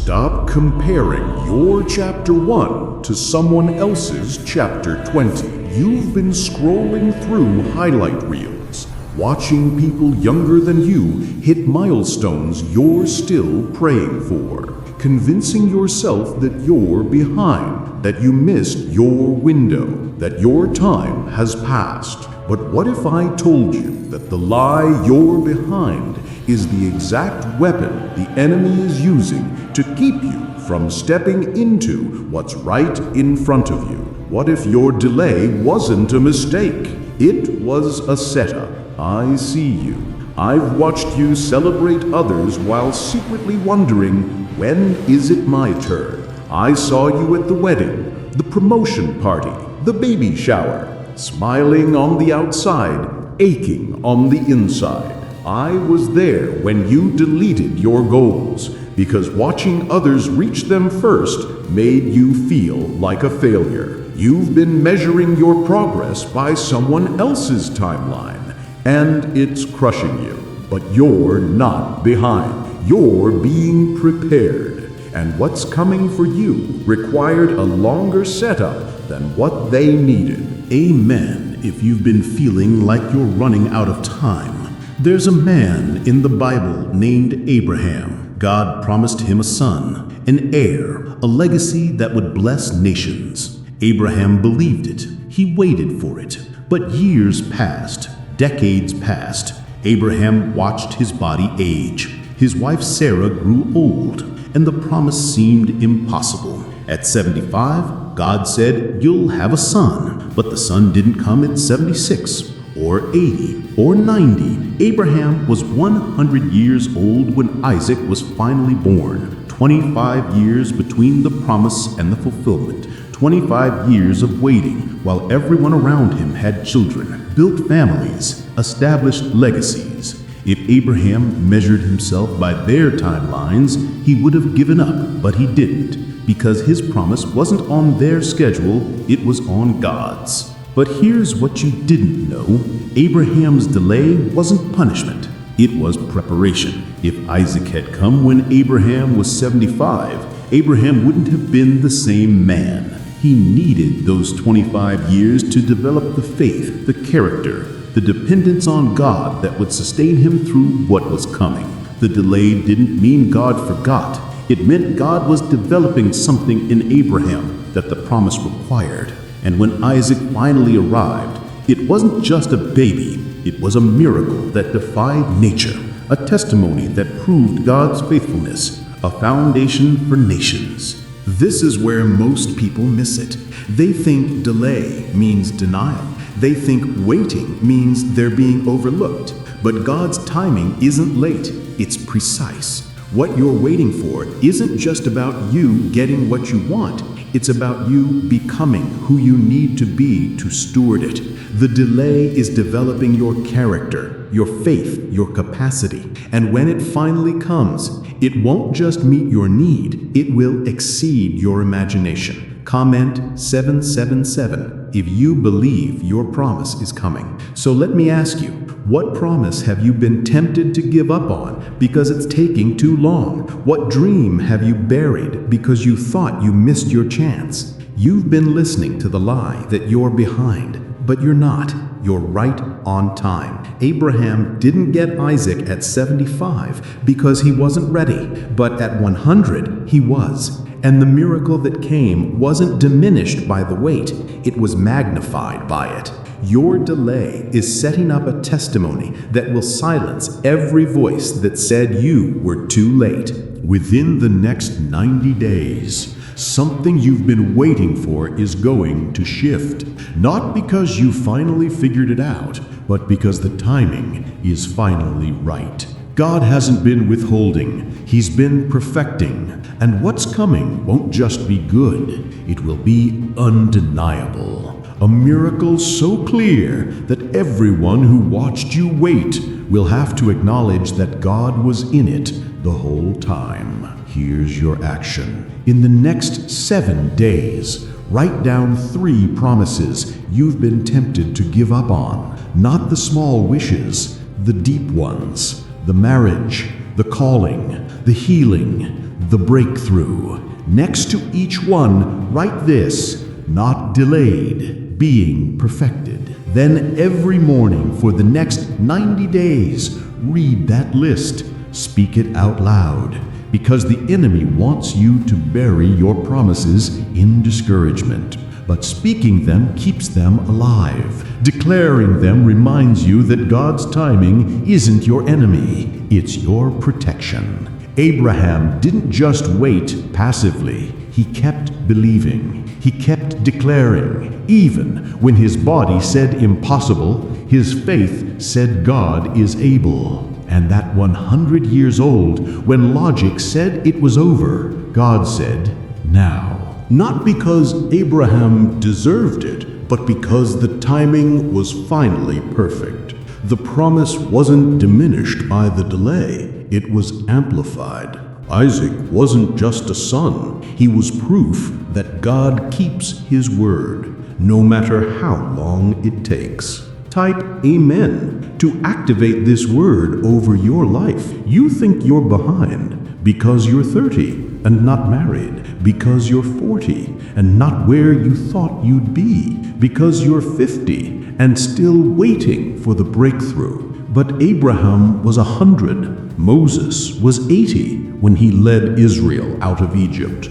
Stop comparing your chapter 1 to someone else's chapter 20. You've been scrolling through highlight reels, watching people younger than you hit milestones you're still praying for, convincing yourself that you're behind, that you missed your window, that your time has passed. But what if I told you that the lie you're behind is the exact weapon the enemy is using to keep you from stepping into what's right in front of you? What if your delay wasn't a mistake? It was a setup. I see you. I've watched you celebrate others while secretly wondering, when is it my turn? I saw you at the wedding, the promotion party, the baby shower, smiling on the outside, aching on the inside. I was there when you deleted your goals, because watching others reach them first made you feel like a failure. You've been measuring your progress by someone else's timeline, and it's crushing you. But you're not behind. You're being prepared. And what's coming for you required a longer setup than what they needed. Amen. If you've been feeling like you're running out of time, there's a man in the Bible named Abraham. God promised him a son, an heir, a legacy that would bless nations. Abraham believed it. He waited for it. But years passed, decades passed. Abraham watched his body age. His wife Sarah grew old, and the promise seemed impossible. At 75, God said, "You'll have a son." But the son didn't come at 76, or 80, or 90. Abraham was 100 years old when Isaac was finally born. 25 years between the promise and the fulfillment. 25 years of waiting while everyone around him had children, built families, established legacies. If Abraham measured himself by their timelines, he would have given up, but he didn't, because his promise wasn't on their schedule, it was on God's. But here's what you didn't know. Abraham's delay wasn't punishment, it was preparation. If Isaac had come when Abraham was 75, Abraham wouldn't have been the same man. He needed those 25 years to develop the faith, the character, the dependence on God that would sustain him through what was coming. The delay didn't mean God forgot. It meant God was developing something in Abraham that the promise required. And when Isaac finally arrived, it wasn't just a baby, it was a miracle that defied nature, a testimony that proved God's faithfulness, a foundation for nations. This is where most people miss it. They think delay means denial. They think waiting means they're being overlooked. But God's timing isn't late, it's precise. What you're waiting for isn't just about you getting what you want. It's about you becoming who you need to be to steward it. The delay is developing your character, your faith, your capacity. And when it finally comes, it won't just meet your need, it will exceed your imagination. Comment 777 if you believe your promise is coming. So let me ask you, what promise have you been tempted to give up on because it's taking too long? What dream have you buried because you thought you missed your chance? You've been listening to the lie that you're behind, but you're not. You're right on time. Abraham didn't get Isaac at 75 because he wasn't ready, but at 100 he was. And the miracle that came wasn't diminished by the wait, it was magnified by it. Your delay is setting up a testimony that will silence every voice that said you were too late. Within the next 90 days, something you've been waiting for is going to shift. Not because you finally figured it out, but because the timing is finally right. God hasn't been withholding, He's been perfecting. And what's coming won't just be good, it will be undeniable. A miracle so clear that everyone who watched you wait will have to acknowledge that God was in it the whole time. Here's your action. In the next 7 days, write down 3 promises you've been tempted to give up on. Not the small wishes, the deep ones. The marriage, the calling, the healing. the breakthrough. Next to each one, write this: not delayed, being perfected. Then every morning for the next 90 days, read that list. Speak it out loud, because the enemy wants you to bury your promises in discouragement. But speaking them keeps them alive. Declaring them reminds you that God's timing isn't your enemy, it's your protection. Abraham didn't just wait passively. He kept believing. He kept declaring. Even when his body said impossible, his faith said God is able. And that 100 years old, when logic said it was over, God said, now. Not because Abraham deserved it, but because the timing was finally perfect. The promise wasn't diminished by the delay, it was amplified. Isaac wasn't just a son, he was proof that God keeps his word, no matter how long it takes. Type Amen to activate this word over your life. You think you're behind because you're 30 and not married, because you're 40 and not where you thought you'd be, because you're 50 and still waiting for the breakthrough. But Abraham was 100, Moses was 80 when he led Israel out of Egypt.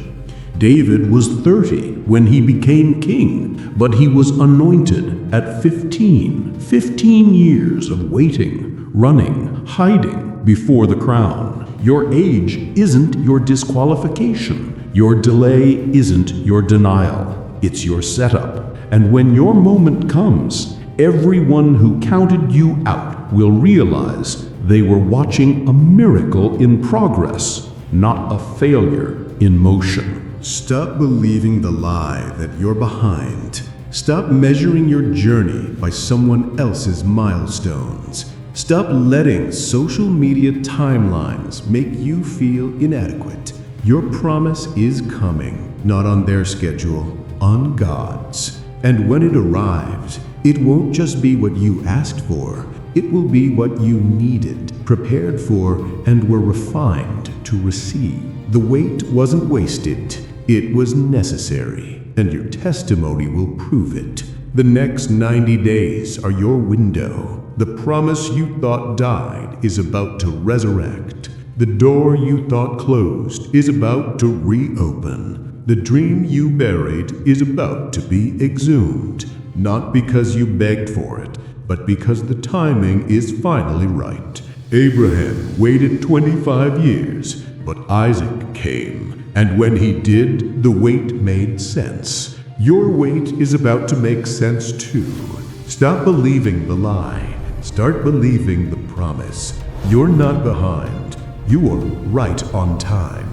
David was 30 when he became king, but he was anointed at 15 years of waiting, running, hiding before the crown. Your age isn't your disqualification. Your delay isn't your denial. It's your setup. And when your moment comes, everyone who counted you out will realize they were watching a miracle in progress, not a failure in motion. Stop believing the lie that you're behind. Stop measuring your journey by someone else's milestones. Stop letting social media timelines make you feel inadequate. Your promise is coming, not on their schedule, on God's. And when it arrives, it won't just be what you asked for. It will be what you needed, prepared for, and were refined to receive. The wait wasn't wasted. It was necessary, and your testimony will prove it. The next 90 days are your window. The promise you thought died is about to resurrect. The door you thought closed is about to reopen. The dream you buried is about to be exhumed, not because you begged for it, but because the timing is finally right. Abraham waited 25 years, but Isaac came. And when he did, the wait made sense. Your wait is about to make sense too. Stop believing the lie. Start believing the promise. You're not behind. You are right on time.